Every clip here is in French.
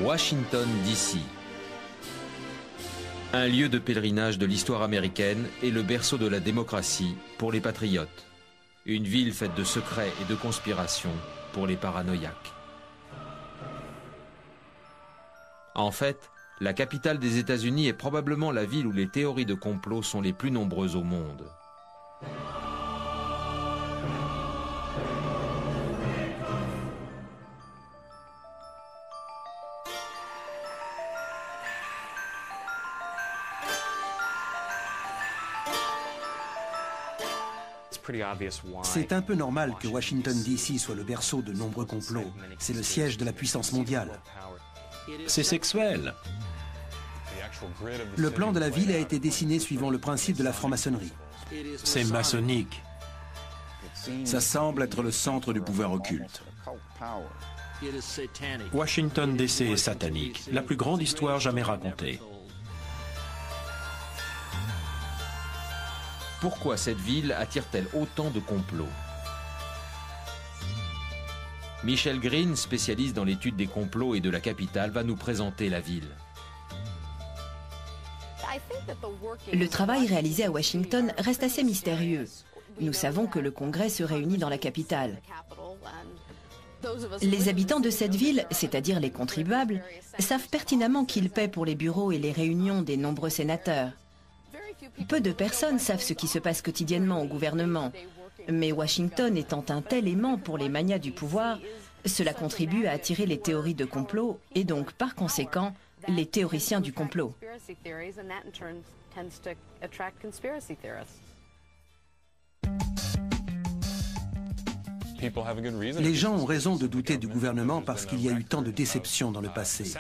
Washington, D.C. Un lieu de pèlerinage de l'histoire américaine et le berceau de la démocratie pour les patriotes. Une ville faite de secrets et de conspirations pour les paranoïaques. En fait, la capitale des États-Unis est probablement la ville où les théories de complot sont les plus nombreuses au monde. C'est un peu normal que Washington, D.C. soit le berceau de nombreux complots. C'est le siège de la puissance mondiale. C'est sexuel. Le plan de la ville a été dessiné suivant le principe de la franc-maçonnerie. C'est maçonnique. Ça semble être le centre du pouvoir occulte. Washington, D.C. est satanique. La plus grande histoire jamais racontée. Pourquoi cette ville attire-t-elle autant de complots? Michel Green, spécialiste dans l'étude des complots et de la capitale, va nous présenter la ville. Le travail réalisé à Washington reste assez mystérieux. Nous savons que le Congrès se réunit dans la capitale. Les habitants de cette ville, c'est-à-dire les contribuables, savent pertinemment qu'ils paient pour les bureaux et les réunions des nombreux sénateurs. Peu de personnes savent ce qui se passe quotidiennement au gouvernement. Mais Washington étant un tel aimant pour les manias du pouvoir, cela contribue à attirer les théories de complot et donc, par conséquent, les théoriciens du complot. Les gens ont raison de douter du gouvernement parce qu'il y a eu tant de déceptions dans le passé.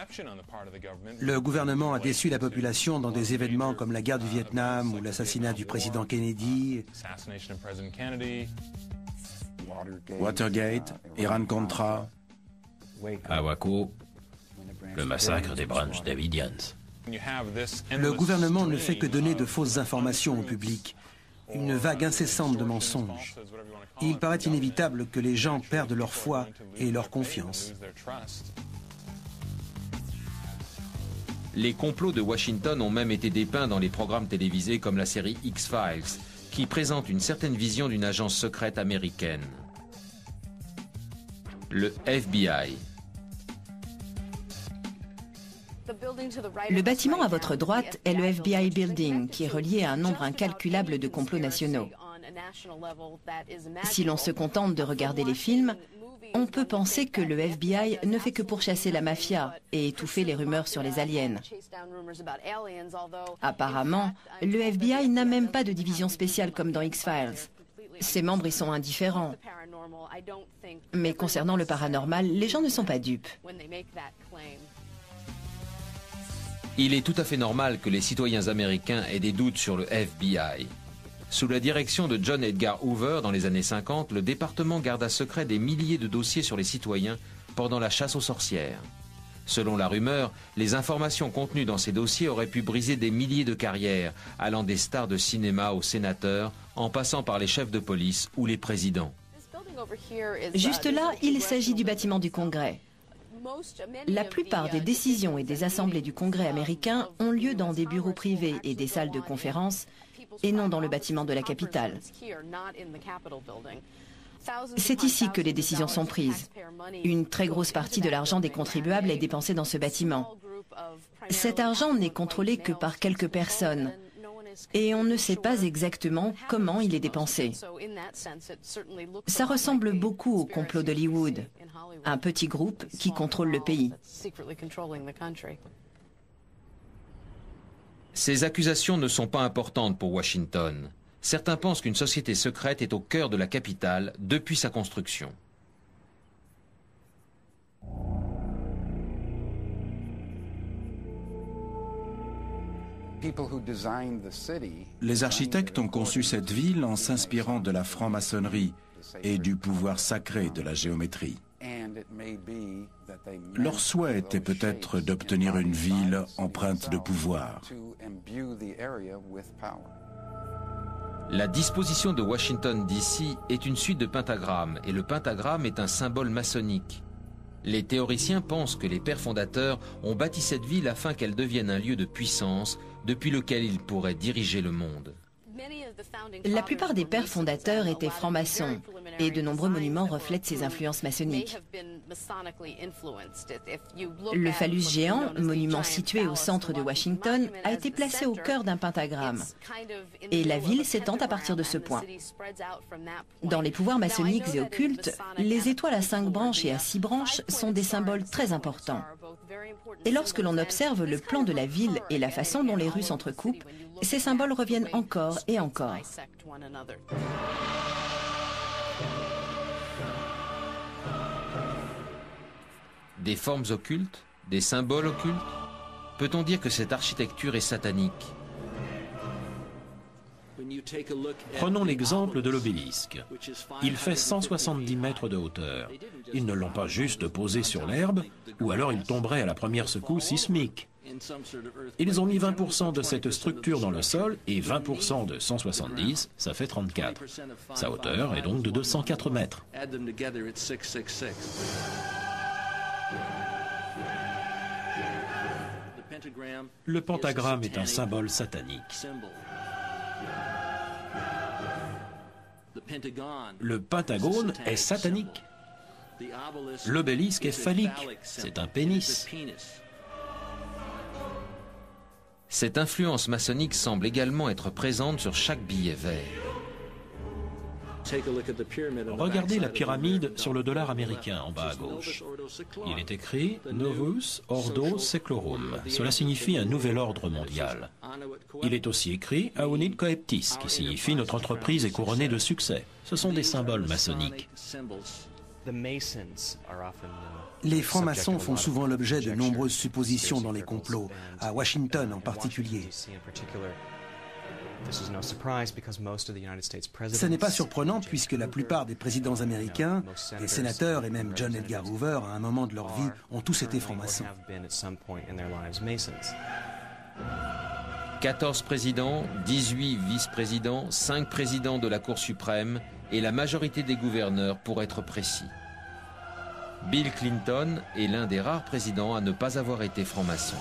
Le gouvernement a déçu la population dans des événements comme la guerre du Vietnam ou l'assassinat du président Kennedy, Watergate, Iran-Contra, À Waco, le massacre des Branch Davidians. Le gouvernement ne fait que donner de fausses informations au public, une vague incessante de mensonges. Il paraît inévitable que les gens perdent leur foi et leur confiance. Les complots de Washington ont même été dépeints dans les programmes télévisés comme la série X-Files, qui présente une certaine vision d'une agence secrète américaine. Le FBI. Le bâtiment à votre droite est le FBI Building, qui est relié à un nombre incalculable de complots nationaux. Si l'on se contente de regarder les films, on peut penser que le FBI ne fait que pourchasser la mafia et étouffer les rumeurs sur les aliens. Apparemment, le FBI n'a même pas de division spéciale comme dans X-Files. Ses membres y sont indifférents. Mais concernant le paranormal, les gens ne sont pas dupes. Il est tout à fait normal que les citoyens américains aient des doutes sur le FBI. Sous la direction de John Edgar Hoover dans les années 50, le département garda secret des milliers de dossiers sur les citoyens pendant la chasse aux sorcières. Selon la rumeur, les informations contenues dans ces dossiers auraient pu briser des milliers de carrières, allant des stars de cinéma aux sénateurs, en passant par les chefs de police ou les présidents. Juste là, il s'agit du bâtiment du Congrès. La plupart des décisions et des assemblées du Congrès américain ont lieu dans des bureaux privés et des salles de conférence, et non dans le bâtiment de la capitale. C'est ici que les décisions sont prises. Une très grosse partie de l'argent des contribuables est dépensée dans ce bâtiment. Cet argent n'est contrôlé que par quelques personnes, et on ne sait pas exactement comment il est dépensé. Ça ressemble beaucoup au complot d'Hollywood, un petit groupe qui contrôle le pays. Ces accusations ne sont pas importantes pour Washington. Certains pensent qu'une société secrète est au cœur de la capitale depuis sa construction. Les architectes ont conçu cette ville en s'inspirant de la franc-maçonnerie et du pouvoir sacré de la géométrie. Leur souhait était peut-être d'obtenir une ville empreinte de pouvoir. La disposition de Washington, D.C. est une suite de pentagrammes, et le pentagramme est un symbole maçonnique. Les théoriciens pensent que les pères fondateurs ont bâti cette ville afin qu'elle devienne un lieu de puissance depuis lequel ils pourraient diriger le monde. La plupart des pères fondateurs étaient francs-maçons et de nombreux monuments reflètent ces influences maçonniques. Le phallus géant, monument situé au centre de Washington, a été placé au cœur d'un pentagramme. Et la ville s'étend à partir de ce point. Dans les pouvoirs maçonniques et occultes, les étoiles à 5 branches et à 6 branches sont des symboles très importants. Et lorsque l'on observe le plan de la ville et la façon dont les rues s'entrecoupent, ces symboles reviennent encore et encore. Des formes occultes, des symboles occultes? Peut-on dire que cette architecture est satanique? Prenons l'exemple de l'obélisque. Il fait 170 mètres de hauteur. Ils ne l'ont pas juste posé sur l'herbe, ou alors il tomberait à la première secousse sismique. Ils ont mis 20% de cette structure dans le sol, et 20% de 170, ça fait 34. Sa hauteur est donc de 204 mètres. Le pentagramme est un symbole satanique. Le pentagone est satanique. L'obélisque est phallique. C'est un pénis. Cette influence maçonnique semble également être présente sur chaque billet vert. Regardez la pyramide sur le dollar américain en bas à gauche. Il est écrit Novus Ordo Seclorum. Cela signifie un nouvel ordre mondial. Il est aussi écrit Aunit Coeptis, qui signifie notre entreprise est couronnée de succès. Ce sont des symboles maçonniques. Les francs-maçons font souvent l'objet de nombreuses suppositions dans les complots, à Washington en particulier. Ce n'est pas surprenant puisque la plupart des présidents américains, des sénateurs et même John Edgar Hoover, à un moment de leur vie, ont tous été francs-maçons. 14 présidents, 18 vice-présidents, 5 présidents de la Cour suprême et la majorité des gouverneurs pour être précis. Bill Clinton est l'un des rares présidents à ne pas avoir été franc-maçon.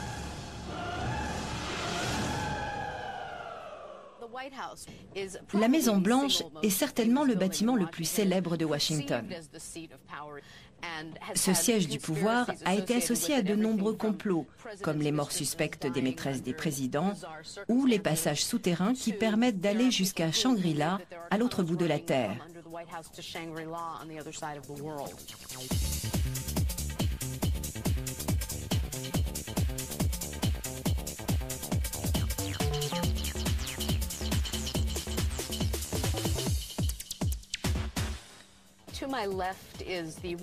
La Maison-Blanche est certainement le bâtiment le plus célèbre de Washington. Ce siège du pouvoir a été associé à de nombreux complots, comme les morts suspectes des maîtresses des présidents ou les passages souterrains qui permettent d'aller jusqu'à Shangri-La, à l'autre bout de la Terre.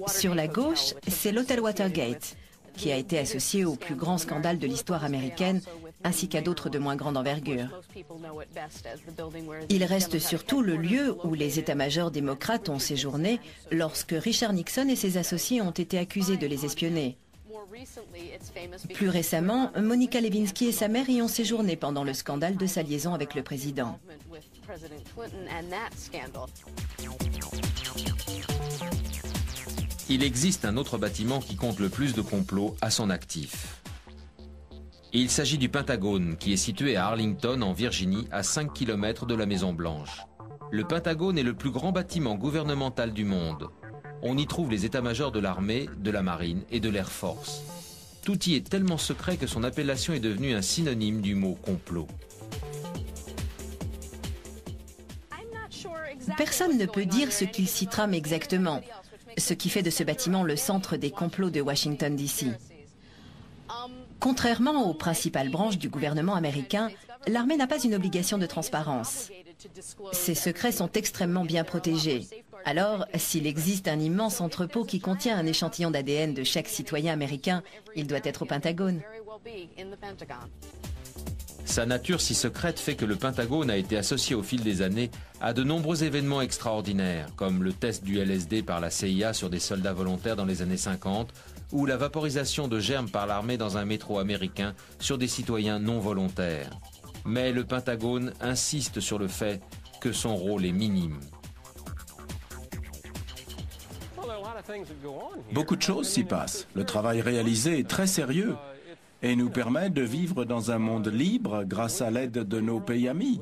Sur la gauche, c'est l'hôtel Watergate, qui a été associé au plus grand scandale de l'histoire américaine, ainsi qu'à d'autres de moins grande envergure. Il reste surtout le lieu où les états-majors démocrates ont séjourné lorsque Richard Nixon et ses associés ont été accusés de les espionner. Plus récemment, Monica Lewinsky et sa mère y ont séjourné pendant le scandale de sa liaison avec le président. Il existe un autre bâtiment qui compte le plus de complots à son actif. Il s'agit du Pentagone, qui est situé à Arlington, en Virginie, à 5 km de la Maison-Blanche. Le Pentagone est le plus grand bâtiment gouvernemental du monde. On y trouve les états-majors de l'armée, de la marine et de l'Air Force. Tout y est tellement secret que son appellation est devenue un synonyme du mot complot. Personne ne peut dire ce qu'il s'y trame exactement, ce qui fait de ce bâtiment le centre des complots de Washington, D.C. Contrairement aux principales branches du gouvernement américain, l'armée n'a pas une obligation de transparence. Ses secrets sont extrêmement bien protégés. Alors, s'il existe un immense entrepôt qui contient un échantillon d'ADN de chaque citoyen américain, il doit être au Pentagone. Sa nature si secrète fait que le Pentagone a été associé au fil des années à de nombreux événements extraordinaires, comme le test du LSD par la CIA sur des soldats volontaires dans les années 50, ou la vaporisation de germes par l'armée dans un métro américain sur des citoyens non volontaires. Mais le Pentagone insiste sur le fait que son rôle est minime. Beaucoup de choses s'y passent. Le travail réalisé est très sérieux et nous permet de vivre dans un monde libre grâce à l'aide de nos pays amis.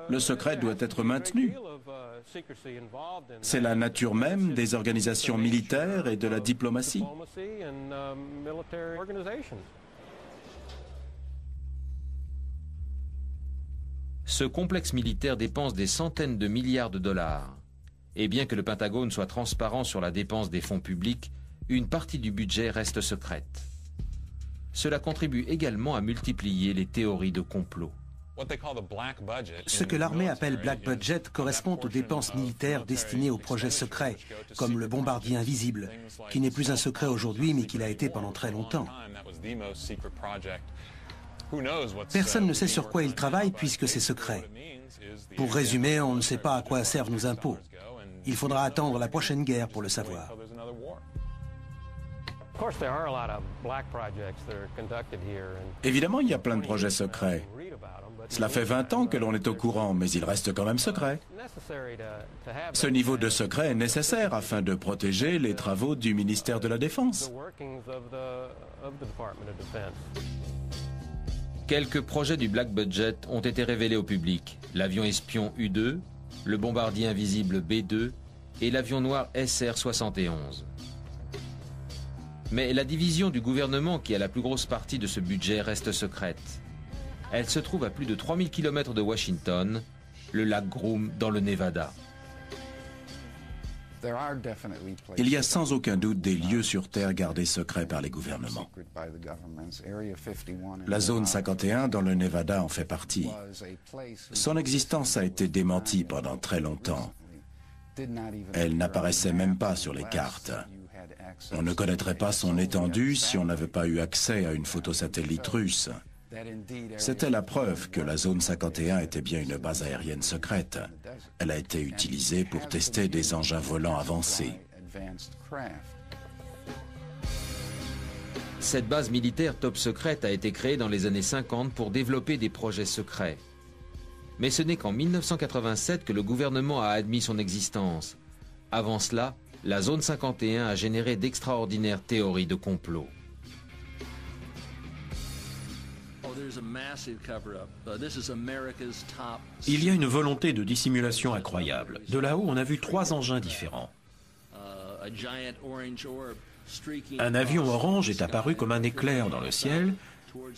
Le secret doit être maintenu. C'est la nature même des organisations militaires et de la diplomatie. Ce complexe militaire dépense des centaines de milliards de dollars. Et bien que le Pentagone soit transparent sur la dépense des fonds publics, une partie du budget reste secrète. Cela contribue également à multiplier les théories de complot. Ce que l'armée appelle Black Budget correspond aux dépenses militaires destinées aux projets secrets, comme le bombardier invisible, qui n'est plus un secret aujourd'hui, mais qui l'a été pendant très longtemps. Personne ne sait sur quoi il travaille puisque c'est secret. Pour résumer, on ne sait pas à quoi servent nos impôts. Il faudra attendre la prochaine guerre pour le savoir. Évidemment, il y a plein de projets secrets. Cela fait 20 ans que l'on est au courant, mais il reste quand même secret. Ce niveau de secret est nécessaire afin de protéger les travaux du ministère de la Défense. Quelques projets du Black Budget ont été révélés au public. L'avion espion U-2, le bombardier invisible B-2 et l'avion noir SR-71. Mais la division du gouvernement qui a la plus grosse partie de ce budget reste secrète. Elle se trouve à plus de 3000 km de Washington, le lac Groom dans le Nevada. Il y a sans aucun doute des lieux sur Terre gardés secrets par les gouvernements. La zone 51 dans le Nevada en fait partie. Son existence a été démentie pendant très longtemps. Elle n'apparaissait même pas sur les cartes. On ne connaîtrait pas son étendue si on n'avait pas eu accès à une photosatellite russe. C'était la preuve que la zone 51 était bien une base aérienne secrète. Elle a été utilisée pour tester des engins volants avancés. Cette base militaire top secrète a été créée dans les années 50 pour développer des projets secrets. Mais ce n'est qu'en 1987 que le gouvernement a admis son existence. Avant cela, la zone 51 a généré d'extraordinaires théories de complot. Il y a une volonté de dissimulation incroyable. De là-haut, on a vu 3 engins différents. Un avion orange est apparu comme un éclair dans le ciel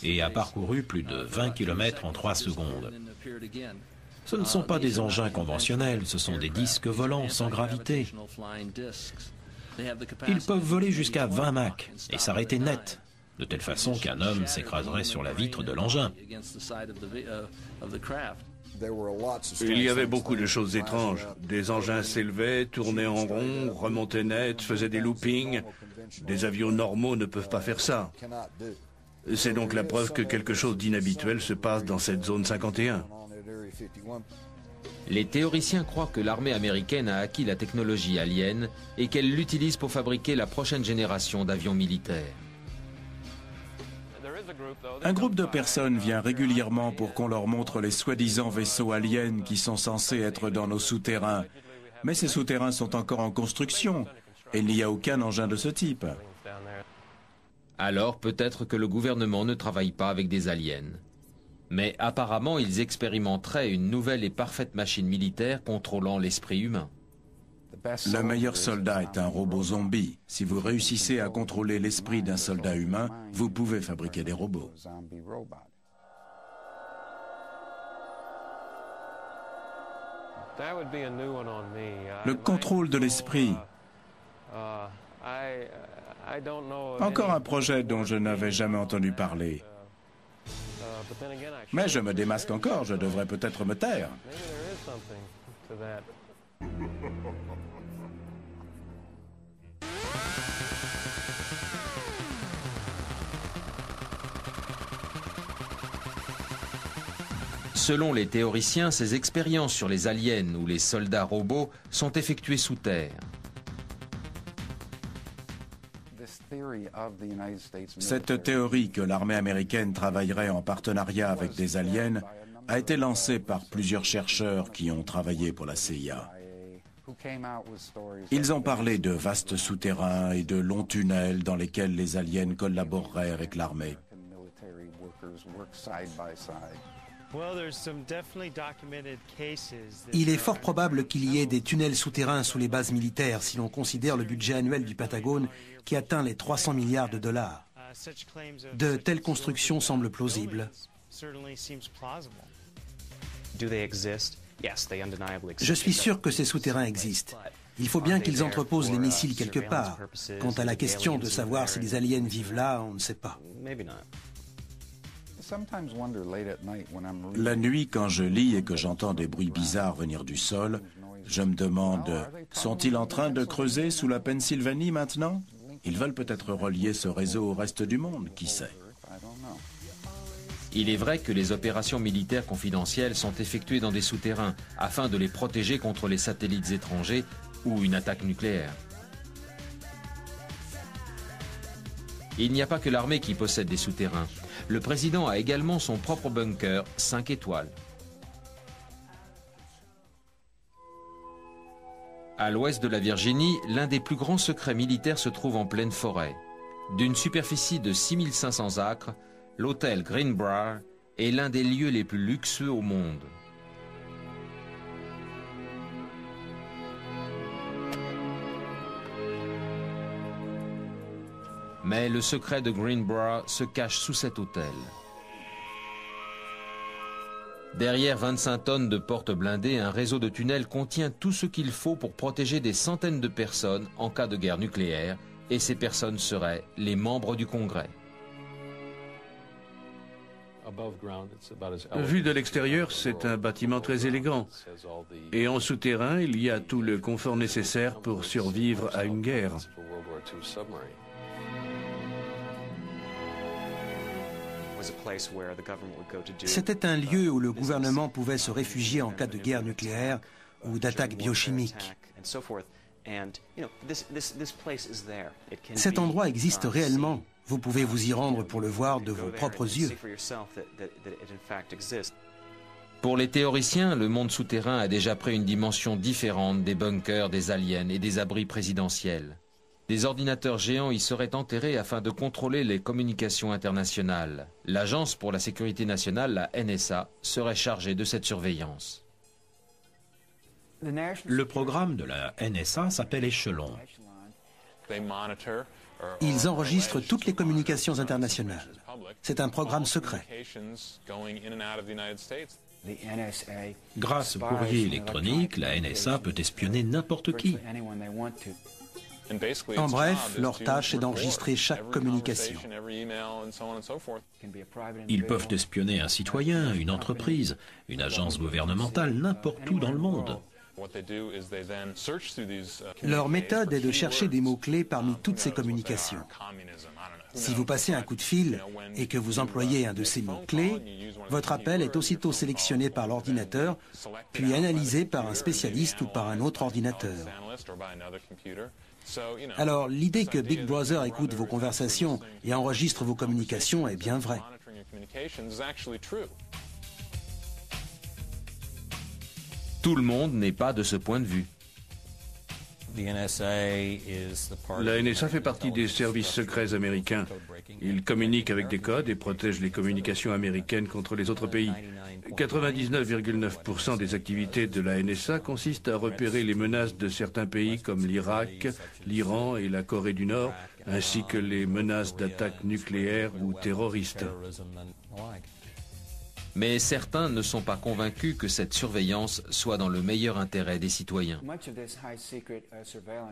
et a parcouru plus de 20 km en 3 secondes. Ce ne sont pas des engins conventionnels, ce sont des disques volants sans gravité. Ils peuvent voler jusqu'à 20 Mach et s'arrêter net, de telle façon qu'un homme s'écraserait sur la vitre de l'engin. Il y avait beaucoup de choses étranges. Des engins s'élevaient, tournaient en rond, remontaient net, faisaient des loopings. Des avions normaux ne peuvent pas faire ça. C'est donc la preuve que quelque chose d'inhabituel se passe dans cette zone 51. Les théoriciens croient que l'armée américaine a acquis la technologie alien et qu'elle l'utilise pour fabriquer la prochaine génération d'avions militaires. Un groupe de personnes vient régulièrement pour qu'on leur montre les soi-disant vaisseaux aliens qui sont censés être dans nos souterrains. Mais ces souterrains sont encore en construction et il n'y a aucun engin de ce type. Alors peut-être que le gouvernement ne travaille pas avec des aliens. Mais apparemment, ils expérimenteraient une nouvelle et parfaite machine militaire contrôlant l'esprit humain. Le meilleur soldat est un robot zombie. Si vous réussissez à contrôler l'esprit d'un soldat humain, vous pouvez fabriquer des robots. Le contrôle de l'esprit. Encore un projet dont je n'avais jamais entendu parler. Mais je me démasque encore, je devrais peut-être me taire. Selon les théoriciens, ces expériences sur les aliens ou les soldats robots sont effectuées sous terre. Cette théorie que l'armée américaine travaillerait en partenariat avec des aliens a été lancée par plusieurs chercheurs qui ont travaillé pour la CIA. Ils ont parlé de vastes souterrains et de longs tunnels dans lesquels les aliens collaboreraient avec l'armée. Il est fort probable qu'il y ait des tunnels souterrains sous les bases militaires si l'on considère le budget annuel du Pentagone qui atteint les 300 milliards de dollars. De telles constructions semblent plausibles. Je suis sûr que ces souterrains existent. Il faut bien qu'ils entreposent les missiles quelque part. Quant à la question de savoir si les aliens vivent là, on ne sait pas. La nuit, quand je lis et que j'entends des bruits bizarres venir du sol, je me demande, sont-ils en train de creuser sous la Pennsylvanie maintenant? Ils veulent peut-être relier ce réseau au reste du monde, qui sait? Il est vrai que les opérations militaires confidentielles sont effectuées dans des souterrains afin de les protéger contre les satellites étrangers ou une attaque nucléaire. Il n'y a pas que l'armée qui possède des souterrains. Le président a également son propre bunker 5 étoiles. À l'ouest de la Virginie, l'un des plus grands secrets militaires se trouve en pleine forêt. D'une superficie de 6500 acres, l'hôtel Greenbrier est l'un des lieux les plus luxueux au monde. Mais le secret de Greenbrier se cache sous cet hôtel. Derrière 25 tonnes de portes blindées, un réseau de tunnels contient tout ce qu'il faut pour protéger des centaines de personnes en cas de guerre nucléaire, et ces personnes seraient les membres du Congrès. Vu de l'extérieur, c'est un bâtiment très élégant. Et en souterrain, il y a tout le confort nécessaire pour survivre à une guerre. C'était un lieu où le gouvernement pouvait se réfugier en cas de guerre nucléaire ou d'attaque biochimique. Cet endroit existe réellement. Vous pouvez vous y rendre pour le voir de vos propres yeux. Pour les théoriciens, le monde souterrain a déjà pris une dimension différente des bunkers, des aliens et des abris présidentiels. Des ordinateurs géants y seraient enterrés afin de contrôler les communications internationales. L'Agence pour la sécurité nationale, la NSA, serait chargée de cette surveillance. Le programme de la NSA s'appelle Échelon. Ils enregistrent toutes les communications internationales. C'est un programme secret. Grâce au courrier électronique, la NSA peut espionner n'importe qui. En bref, leur tâche est d'enregistrer chaque communication. Ils peuvent espionner un citoyen, une entreprise, une agence gouvernementale, n'importe où dans le monde. Leur méthode est de chercher des mots-clés parmi toutes ces communications. Si vous passez un coup de fil et que vous employez un de ces mots-clés, votre appel est aussitôt sélectionné par l'ordinateur, puis analysé par un spécialiste ou par un autre ordinateur. Alors, l'idée que Big Brother écoute vos conversations et enregistre vos communications est bien vraie. Tout le monde n'est pas de ce point de vue. La NSA fait partie des services secrets américains. Ils communiquent avec des codes et protègent les communications américaines contre les autres pays. 99,9% des activités de la NSA consistent à repérer les menaces de certains pays comme l'Irak, l'Iran et la Corée du Nord, ainsi que les menaces d'attaques nucléaires ou terroristes. Mais certains ne sont pas convaincus que cette surveillance soit dans le meilleur intérêt des citoyens.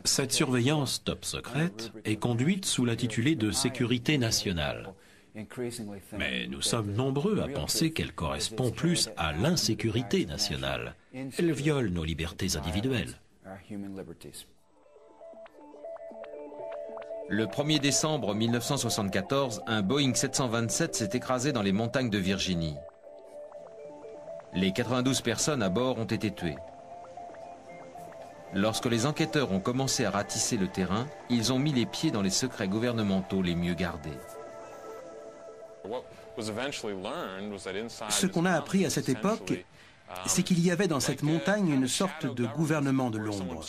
Cette surveillance top secrète est conduite sous l'intitulé de sécurité nationale. Mais nous sommes nombreux à penser qu'elle correspond plus à l'insécurité nationale. Elle viole nos libertés individuelles. Le 1er décembre 1974, un Boeing 727 s'est écrasé dans les montagnes de Virginie. Les 92 personnes à bord ont été tuées. Lorsque les enquêteurs ont commencé à ratisser le terrain, ils ont mis les pieds dans les secrets gouvernementaux les mieux gardés. Ce qu'on a appris à cette époque c'est qu'il y avait dans cette montagne une sorte de gouvernement de l'ombre.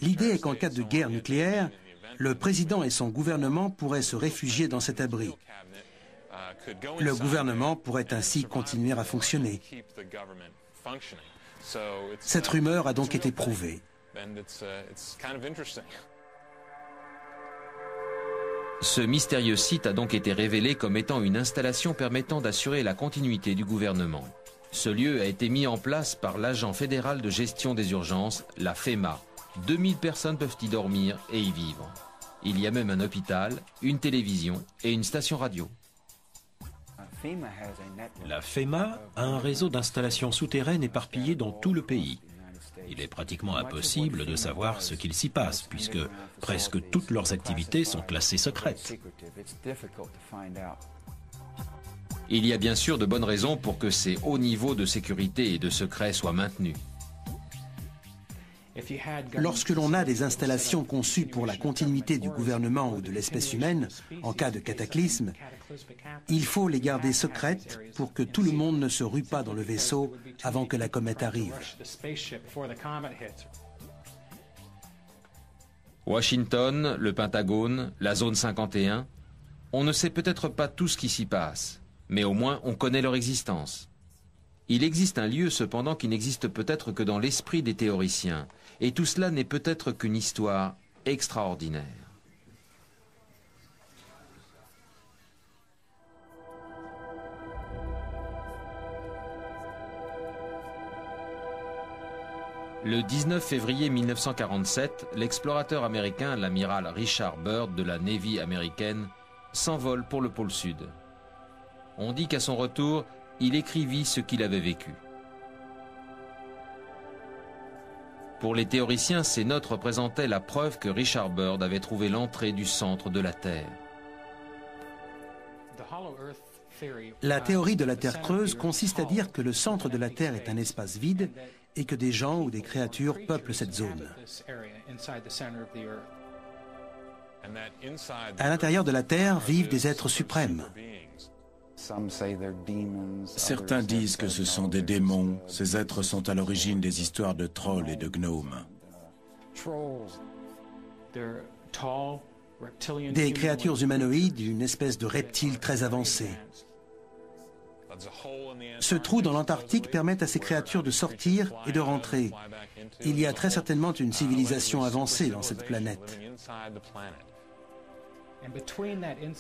L'idée est qu'en cas de guerre nucléaire, le président et son gouvernement pourraient se réfugier dans cet abri. Le gouvernement pourrait ainsi continuer à fonctionner. Cette rumeur a donc été prouvée. Ce mystérieux site a donc été révélé comme étant une installation permettant d'assurer la continuité du gouvernement. Ce lieu a été mis en place par l'Agent fédéral de gestion des urgences, la FEMA. 2000 personnes peuvent y dormir et y vivre. Il y a même un hôpital, une télévision et une station radio. La FEMA a un réseau d'installations souterraines éparpillées dans tout le pays. Il est pratiquement impossible de savoir ce qu'il s'y passe, puisque presque toutes leurs activités sont classées secrètes. Il y a bien sûr de bonnes raisons pour que ces hauts niveaux de sécurité et de secret soient maintenus. Lorsque l'on a des installations conçues pour la continuité du gouvernement ou de l'espèce humaine, en cas de cataclysme, il faut les garder secrètes pour que tout le monde ne se rue pas dans le vaisseau avant que la comète arrive. Washington, le Pentagone, la zone 51, on ne sait peut-être pas tout ce qui s'y passe, mais au moins on connaît leur existence. Il existe un lieu cependant qui n'existe peut-être que dans l'esprit des théoriciens, et tout cela n'est peut-être qu'une histoire extraordinaire. Le 19 février 1947, l'explorateur américain, l'amiral Richard Byrd de la Navy américaine, s'envole pour le pôle Sud. On dit qu'à son retour, il écrivit ce qu'il avait vécu. Pour les théoriciens, ces notes représentaient la preuve que Richard Byrd avait trouvé l'entrée du centre de la Terre. La théorie de la Terre creuse consiste à dire que le centre de la Terre est un espace vide et que des gens ou des créatures peuplent cette zone. À l'intérieur de la Terre vivent des êtres suprêmes. Certains disent que ce sont des démons. Ces êtres sont à l'origine des histoires de trolls et de gnomes. Des créatures humanoïdes, une espèce de reptile très avancé. Ce trou dans l'Antarctique permet à ces créatures de sortir et de rentrer. Il y a très certainement une civilisation avancée dans cette planète.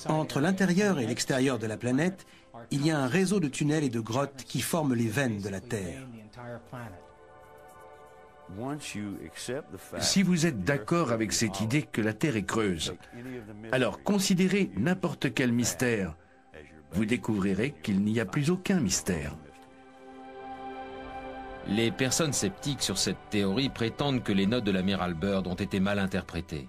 Entre l'intérieur et l'extérieur de la planète, il y a un réseau de tunnels et de grottes qui forment les veines de la Terre. Si vous êtes d'accord avec cette idée que la Terre est creuse, alors considérez n'importe quel mystère. Vous découvrirez qu'il n'y a plus aucun mystère. Les personnes sceptiques sur cette théorie prétendent que les notes de l'amiral Byrd ont été mal interprétées.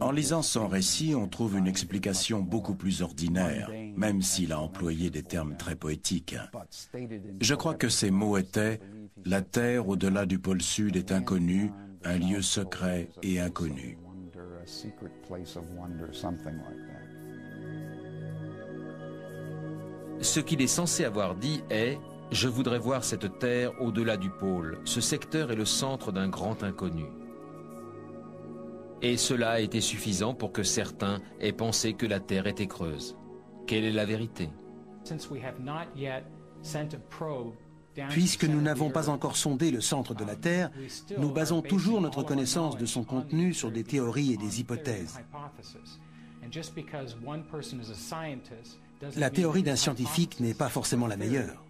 En lisant son récit, on trouve une explication beaucoup plus ordinaire, même s'il a employé des termes très poétiques. Je crois que ces mots étaient « La Terre au-delà du pôle Sud est inconnue, un lieu secret et inconnu ». Ce qu'il est censé avoir dit est « Je voudrais voir cette Terre au-delà du pôle. Ce secteur est le centre d'un grand inconnu. » Et cela a été suffisant pour que certains aient pensé que la Terre était creuse. Quelle est la vérité? Puisque nous n'avons pas encore sondé le centre de la Terre, nous basons toujours notre connaissance de son contenu sur des théories et des hypothèses. La théorie d'un scientifique n'est pas forcément la meilleure.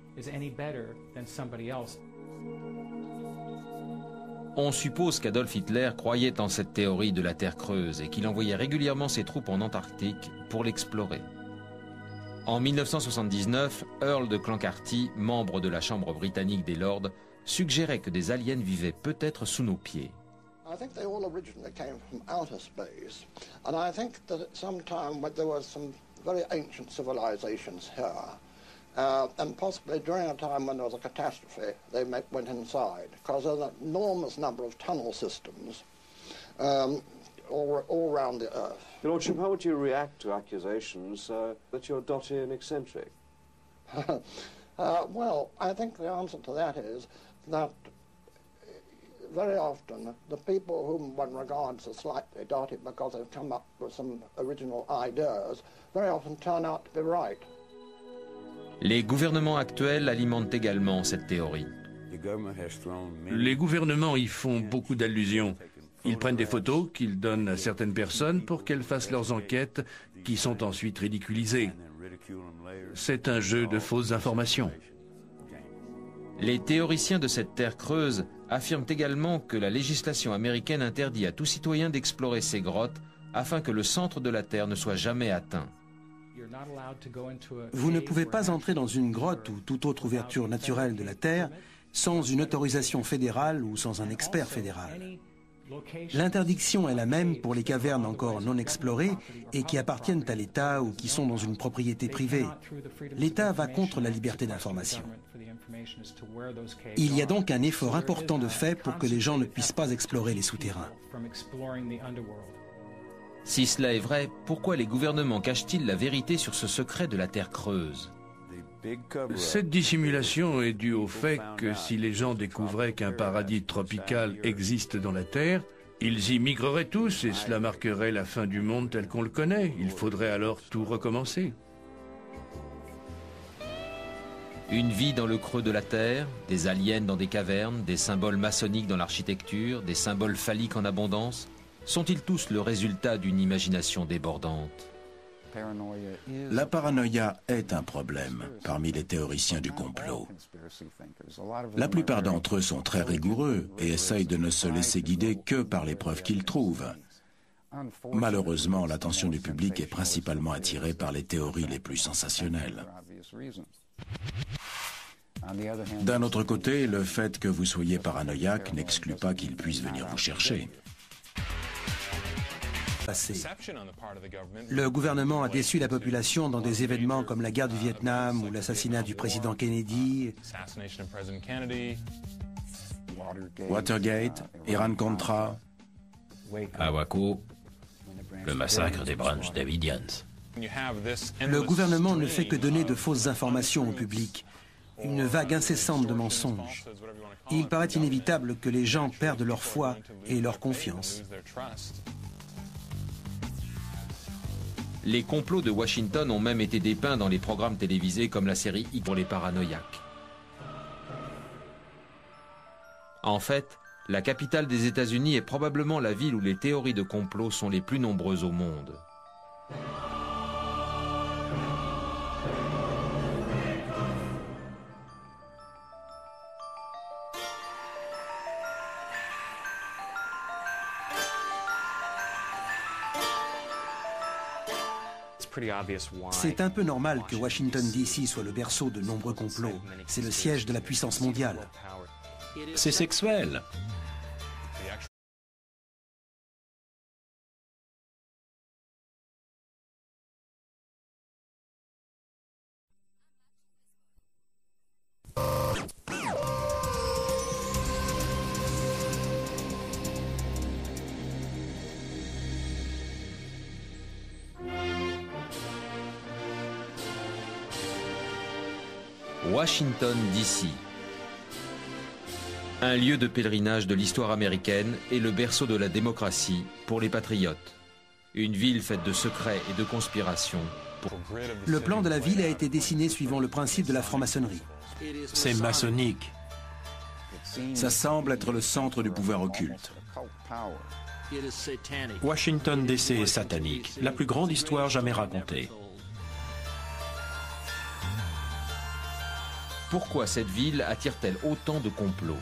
On suppose qu'Adolf Hitler croyait en cette théorie de la Terre creuse et qu'il envoyait régulièrement ses troupes en Antarctique pour l'explorer. En 1979, Earl de Clancarty, membre de la Chambre britannique des Lords, suggérait que des aliens vivaient peut-être sous nos pieds. I think they all originally came from outer space, and I think that at some time when there were some very ancient civilizations here, and possibly during a time when there was a catastrophe, they went inside, because there's an enormous number of tunnel systems all around the Earth. Your Lordship, how would you react to accusations that you're dotty and eccentric? Well, I think the answer to that is that very often the people whom one regards as slightly dotty because they've come up with some original ideas very often turn out to be right. Les gouvernements actuels alimentent également cette théorie. Les gouvernements y font beaucoup d'allusions. Ils prennent des photos qu'ils donnent à certaines personnes pour qu'elles fassent leurs enquêtes qui sont ensuite ridiculisées. C'est un jeu de fausses informations. Les théoriciens de cette terre creuse affirment également que la législation américaine interdit à tout citoyen d'explorer ces grottes afin que le centre de la Terre ne soit jamais atteint. Vous ne pouvez pas entrer dans une grotte ou toute autre ouverture naturelle de la Terre sans une autorisation fédérale ou sans un expert fédéral. L'interdiction est la même pour les cavernes encore non explorées et qui appartiennent à l'État ou qui sont dans une propriété privée. L'État va contre la liberté d'information. Il y a donc un effort important de fait pour que les gens ne puissent pas explorer les souterrains. Si cela est vrai, pourquoi les gouvernements cachent-ils la vérité sur ce secret de la Terre creuse? Cette dissimulation est due au fait que si les gens découvraient qu'un paradis tropical existe dans la Terre, ils y migreraient tous et cela marquerait la fin du monde tel qu'on le connaît. Il faudrait alors tout recommencer. Une vie dans le creux de la Terre, des aliens dans des cavernes, des symboles maçonniques dans l'architecture, des symboles phalliques en abondance, sont-ils tous le résultat d'une imagination débordante? La paranoïa est un problème parmi les théoriciens du complot. La plupart d'entre eux sont très rigoureux et essayent de ne se laisser guider que par les preuves qu'ils trouvent. Malheureusement, l'attention du public est principalement attirée par les théories les plus sensationnelles. D'un autre côté, le fait que vous soyez paranoïaque n'exclut pas qu'ils puissent venir vous chercher. Le gouvernement a déçu la population dans des événements comme la guerre du Vietnam ou l'assassinat du président Kennedy, Watergate, Iran-Contra, À Waco, le massacre des Branch Davidians. Le gouvernement ne fait que donner de fausses informations au public, une vague incessante de mensonges. Il paraît inévitable que les gens perdent leur foi et leur confiance. Les complots de Washington ont même été dépeints dans les programmes télévisés comme la série X pour les paranoïaques. En fait, la capitale des États-Unis est probablement la ville où les théories de complot sont les plus nombreuses au monde. C'est un peu normal que Washington DC soit le berceau de nombreux complots. C'est le siège de la puissance mondiale. C'est sexuel. Washington, D.C. Un lieu de pèlerinage de l'histoire américaine et le berceau de la démocratie pour les patriotes. Une ville faite de secrets et de conspirations. Le plan de la ville a été dessiné suivant le principe de la franc-maçonnerie. C'est maçonnique. Ça semble être le centre du pouvoir occulte. Washington DC est satanique, la plus grande histoire jamais racontée. Pourquoi cette ville attire-t-elle autant de complots?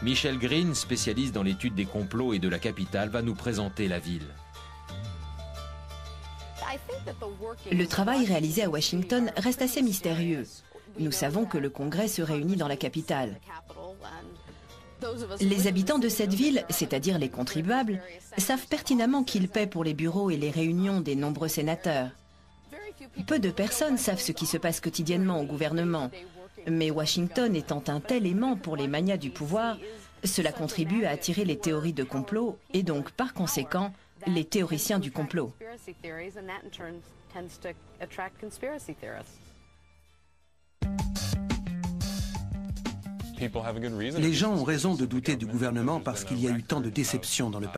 Michel Green, spécialiste dans l'étude des complots et de la capitale, va nous présenter la ville. Le travail réalisé à Washington reste assez mystérieux. Nous savons que le Congrès se réunit dans la capitale. Les habitants de cette ville, c'est-à-dire les contribuables, savent pertinemment qu'ils paient pour les bureaux et les réunions des nombreux sénateurs. Peu de personnes savent ce qui se passe quotidiennement au gouvernement. Mais Washington étant un tel aimant pour les manias du pouvoir, cela contribue à attirer les théories de complot et donc, par conséquent, les théoriciens du complot. Les gens ont raison de douter du gouvernement parce qu'il y a eu tant de déceptions dans le passé.